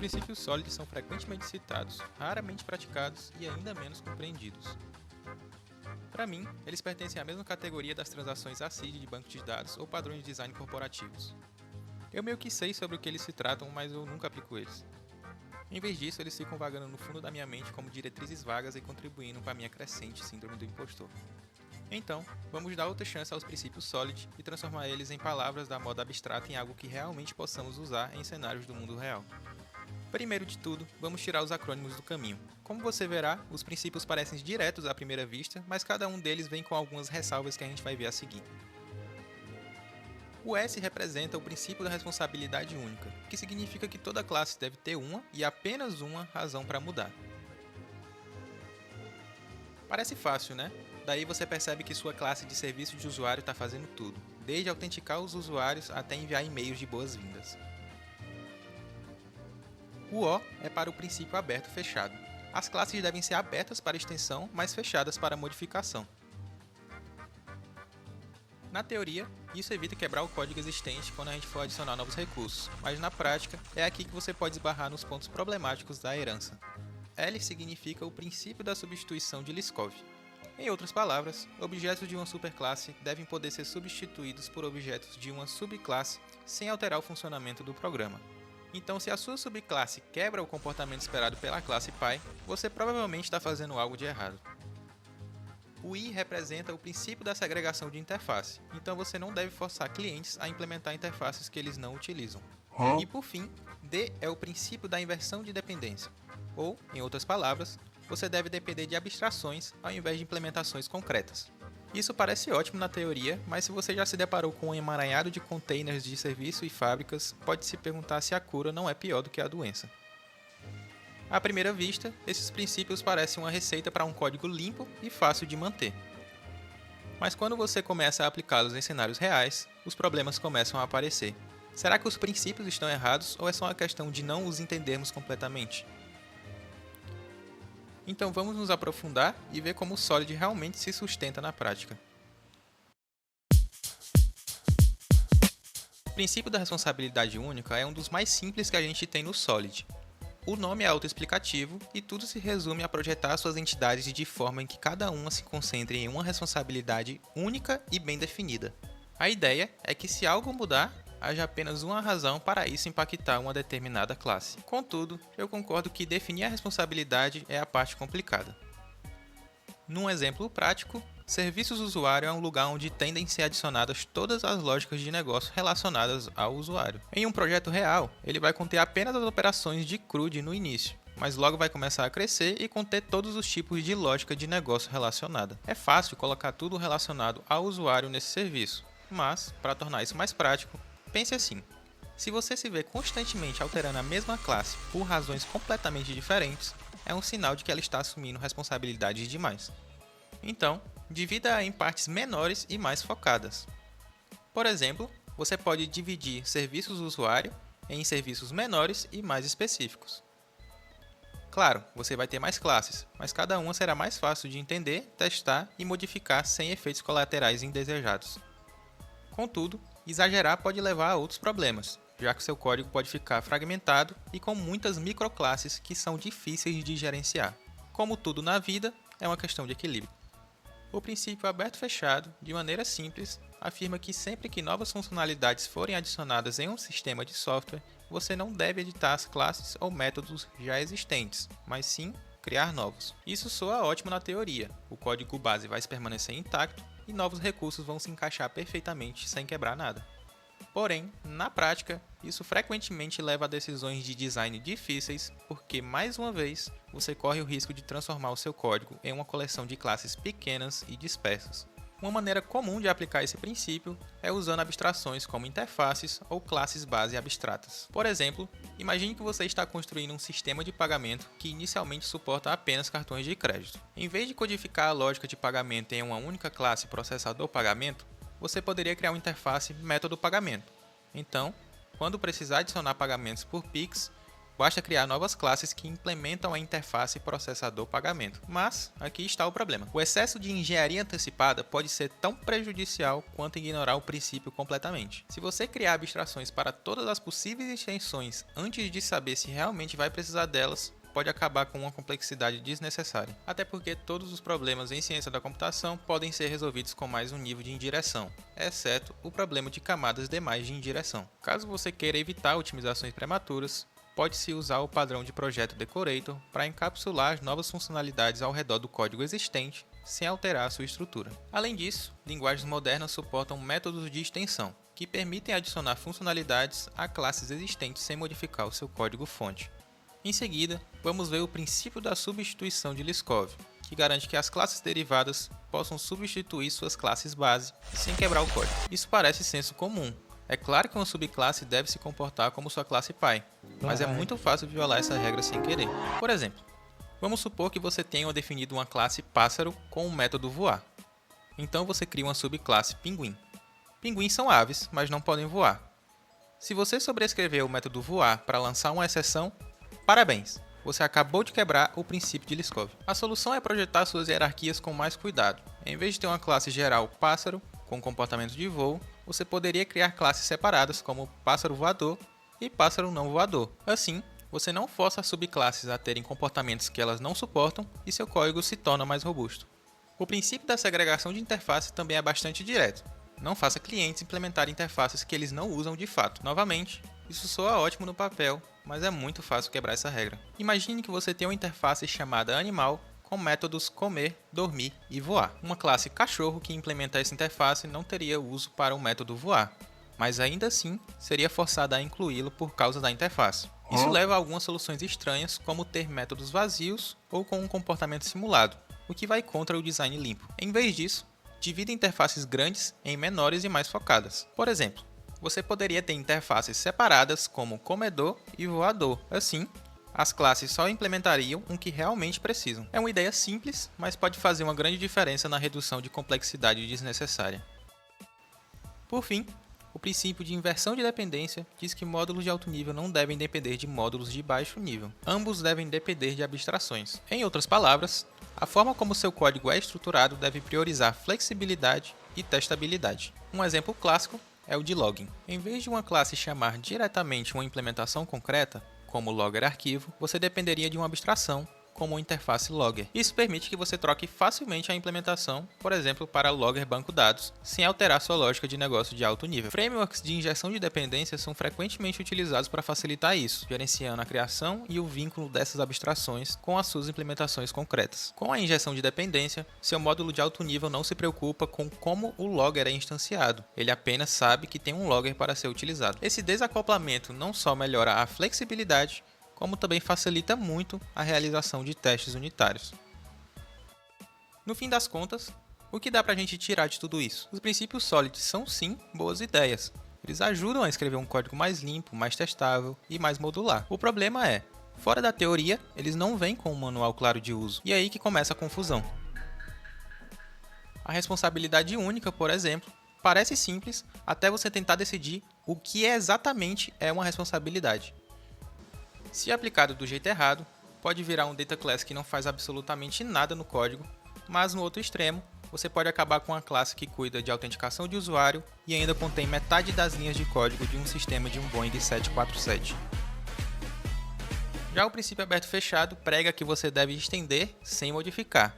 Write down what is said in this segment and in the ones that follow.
princípios sólidos são frequentemente citados, raramente praticados e ainda menos compreendidos. Para mim, eles pertencem à mesma categoria das transações ACID de bancos de dados ou padrões de design corporativos. Eu meio que sei sobre o que eles se tratam, mas eu nunca aplico eles. Em vez disso, eles ficam vagando no fundo da minha mente como diretrizes vagas e contribuindo para a minha crescente síndrome do impostor. Então, vamos dar outra chance aos princípios SOLID e transformar eles em palavras da moda abstrata em algo que realmente possamos usar em cenários do mundo real. Primeiro de tudo, vamos tirar os acrônimos do caminho. Como você verá, os princípios parecem diretos à primeira vista, mas cada um deles vem com algumas ressalvas que a gente vai ver a seguir. O S representa o princípio da responsabilidade única, que significa que toda classe deve ter uma e apenas uma razão para mudar. Parece fácil, né? Daí você percebe que sua classe de serviço de usuário está fazendo tudo, desde autenticar os usuários até enviar e-mails de boas-vindas. O O é para o princípio aberto-fechado. As classes devem ser abertas para extensão, mas fechadas para modificação. Na teoria, isso evita quebrar o código existente quando a gente for adicionar novos recursos, mas na prática, é aqui que você pode esbarrar nos pontos problemáticos da herança. L significa o princípio da substituição de Liskov. Em outras palavras, objetos de uma superclasse devem poder ser substituídos por objetos de uma subclasse sem alterar o funcionamento do programa. Então, se a sua subclasse quebra o comportamento esperado pela classe pai, você provavelmente está fazendo algo de errado. O I representa o princípio da segregação de interface, então você não deve forçar clientes a implementar interfaces que eles não utilizam. E por fim, D é o princípio da inversão de dependência, ou, em outras palavras, você deve depender de abstrações ao invés de implementações concretas. Isso parece ótimo na teoria, mas se você já se deparou com um emaranhado de containers de serviço e fábricas, pode se perguntar se a cura não é pior do que a doença. À primeira vista, esses princípios parecem uma receita para um código limpo e fácil de manter. Mas quando você começa a aplicá-los em cenários reais, os problemas começam a aparecer. Será que os princípios estão errados ou é só uma questão de não os entendermos completamente? Então vamos nos aprofundar e ver como o SOLID realmente se sustenta na prática. O princípio da responsabilidade única é um dos mais simples que a gente tem no SOLID. O nome é autoexplicativo e tudo se resume a projetar suas entidades de forma em que cada uma se concentre em uma responsabilidade única e bem definida. A ideia é que se algo mudar, haja apenas uma razão para isso impactar uma determinada classe. Contudo, eu concordo que definir a responsabilidade é a parte complicada. Num exemplo prático, serviços usuário é um lugar onde tendem a ser adicionadas todas as lógicas de negócio relacionadas ao usuário. Em um projeto real, ele vai conter apenas as operações de CRUD no início, mas logo vai começar a crescer e conter todos os tipos de lógica de negócio relacionada. É fácil colocar tudo relacionado ao usuário nesse serviço, mas, para tornar isso mais prático, pense assim: se você se vê constantemente alterando a mesma classe por razões completamente diferentes, é um sinal de que ela está assumindo responsabilidades demais. Então, divida-a em partes menores e mais focadas. Por exemplo, você pode dividir serviços do usuário em serviços menores e mais específicos. Claro, você vai ter mais classes, mas cada uma será mais fácil de entender, testar e modificar sem efeitos colaterais indesejados. Contudo, exagerar pode levar a outros problemas, já que seu código pode ficar fragmentado e com muitas microclasses que são difíceis de gerenciar. Como tudo na vida, é uma questão de equilíbrio. O princípio aberto-fechado, de maneira simples, afirma que sempre que novas funcionalidades forem adicionadas em um sistema de software, você não deve editar as classes ou métodos já existentes, mas sim criar novos. Isso soa ótimo na teoria, o código base vai permanecer intacto e novos recursos vão se encaixar perfeitamente sem quebrar nada. Porém, na prática, isso frequentemente leva a decisões de design difíceis porque, mais uma vez, você corre o risco de transformar o seu código em uma coleção de classes pequenas e dispersas. Uma maneira comum de aplicar esse princípio é usando abstrações como interfaces ou classes base abstratas. Por exemplo, imagine que você está construindo um sistema de pagamento que inicialmente suporta apenas cartões de crédito. Em vez de codificar a lógica de pagamento em uma única classe processador pagamento, você poderia criar uma interface método pagamento. Então, quando precisar adicionar pagamentos por Pix, basta criar novas classes que implementam a interface processador-pagamento. Mas, aqui está o problema. O excesso de engenharia antecipada pode ser tão prejudicial quanto ignorar o princípio completamente. Se você criar abstrações para todas as possíveis extensões antes de saber se realmente vai precisar delas, pode acabar com uma complexidade desnecessária. Até porque todos os problemas em ciência da computação podem ser resolvidos com mais um nível de indireção, exceto o problema de camadas demais de indireção. Caso você queira evitar otimizações prematuras, pode-se usar o padrão de projeto Decorator para encapsular as novas funcionalidades ao redor do código existente, sem alterar a sua estrutura. Além disso, linguagens modernas suportam métodos de extensão, que permitem adicionar funcionalidades a classes existentes sem modificar o seu código-fonte. Em seguida, vamos ver o princípio da substituição de Liskov, que garante que as classes derivadas possam substituir suas classes base sem quebrar o código. Isso parece senso comum. É claro que uma subclasse deve se comportar como sua classe pai, mas é muito fácil violar essa regra sem querer. Por exemplo, vamos supor que você tenha definido uma classe pássaro com o método voar. Então você cria uma subclasse pinguim. Pinguins são aves, mas não podem voar. Se você sobrescrever o método voar para lançar uma exceção, parabéns! Você acabou de quebrar o princípio de Liskov. A solução é projetar suas hierarquias com mais cuidado. Em vez de ter uma classe geral pássaro, com comportamento de voo, você poderia criar classes separadas como pássaro voador e pássaro não voador. Assim, você não força as subclasses a terem comportamentos que elas não suportam e seu código se torna mais robusto. O princípio da segregação de interface também é bastante direto. Não faça clientes implementarem interfaces que eles não usam de fato. Novamente, isso soa ótimo no papel, mas é muito fácil quebrar essa regra. Imagine que você tem uma interface chamada animal com métodos comer, dormir e voar. Uma classe cachorro que implementa essa interface não teria uso para o método voar, mas ainda assim seria forçada a incluí-lo por causa da interface. Isso leva a algumas soluções estranhas, como ter métodos vazios ou com um comportamento simulado, o que vai contra o design limpo. Em vez disso, divida interfaces grandes em menores e mais focadas. Por exemplo, você poderia ter interfaces separadas como comedor e voador. Assim, as classes só implementariam o que realmente precisam. É uma ideia simples, mas pode fazer uma grande diferença na redução de complexidade desnecessária. Por fim, o princípio de inversão de dependência diz que módulos de alto nível não devem depender de módulos de baixo nível. Ambos devem depender de abstrações. Em outras palavras, a forma como seu código é estruturado deve priorizar flexibilidade e testabilidade. Um exemplo clássico é o de logging. Em vez de uma classe chamar diretamente uma implementação concreta, como logger arquivo, você dependeria de uma abstração, como uma interface logger. Isso permite que você troque facilmente a implementação, por exemplo, para logger banco dados, sem alterar sua lógica de negócio de alto nível. Frameworks de injeção de dependências são frequentemente utilizados para facilitar isso, gerenciando a criação e o vínculo dessas abstrações com as suas implementações concretas. Com a injeção de dependência, seu módulo de alto nível não se preocupa com como o logger é instanciado, ele apenas sabe que tem um logger para ser utilizado. Esse desacoplamento não só melhora a flexibilidade, como também facilita muito a realização de testes unitários. No fim das contas, o que dá pra gente tirar de tudo isso? Os princípios Solid são sim boas ideias. Eles ajudam a escrever um código mais limpo, mais testável e mais modular. O problema é, fora da teoria, eles não vêm com um manual claro de uso, e é aí que começa a confusão. A responsabilidade única, por exemplo, parece simples até você tentar decidir o que exatamente é uma responsabilidade. Se aplicado do jeito errado, pode virar um data class que não faz absolutamente nada no código, mas no outro extremo, você pode acabar com uma classe que cuida de autenticação de usuário e ainda contém metade das linhas de código de um sistema de um Boeing 747. Já o princípio aberto-fechado prega que você deve estender sem modificar,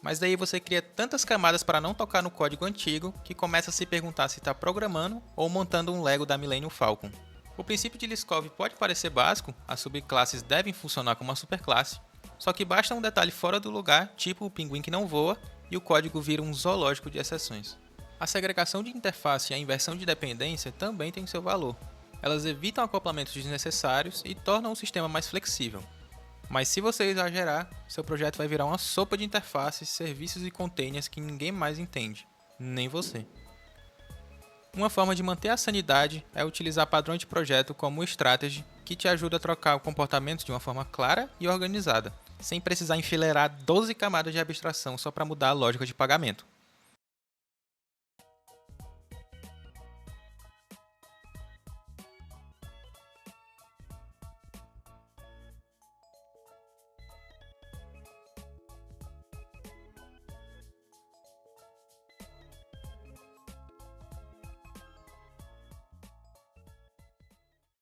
mas daí você cria tantas camadas para não tocar no código antigo que começa a se perguntar se está programando ou montando um Lego da Millennium Falcon. O princípio de Liskov pode parecer básico, as subclasses devem funcionar como uma superclasse, só que basta um detalhe fora do lugar, tipo o pinguim que não voa, e o código vira um zoológico de exceções. A segregação de interface e a inversão de dependência também têm seu valor. Elas evitam acoplamentos desnecessários e tornam o sistema mais flexível. Mas se você exagerar, seu projeto vai virar uma sopa de interfaces, serviços e containers que ninguém mais entende, nem você. Uma forma de manter a sanidade é utilizar padrões de projeto como o Strategy, que te ajuda a trocar comportamentos de uma forma clara e organizada, sem precisar enfileirar 12 camadas de abstração só para mudar a lógica de pagamento.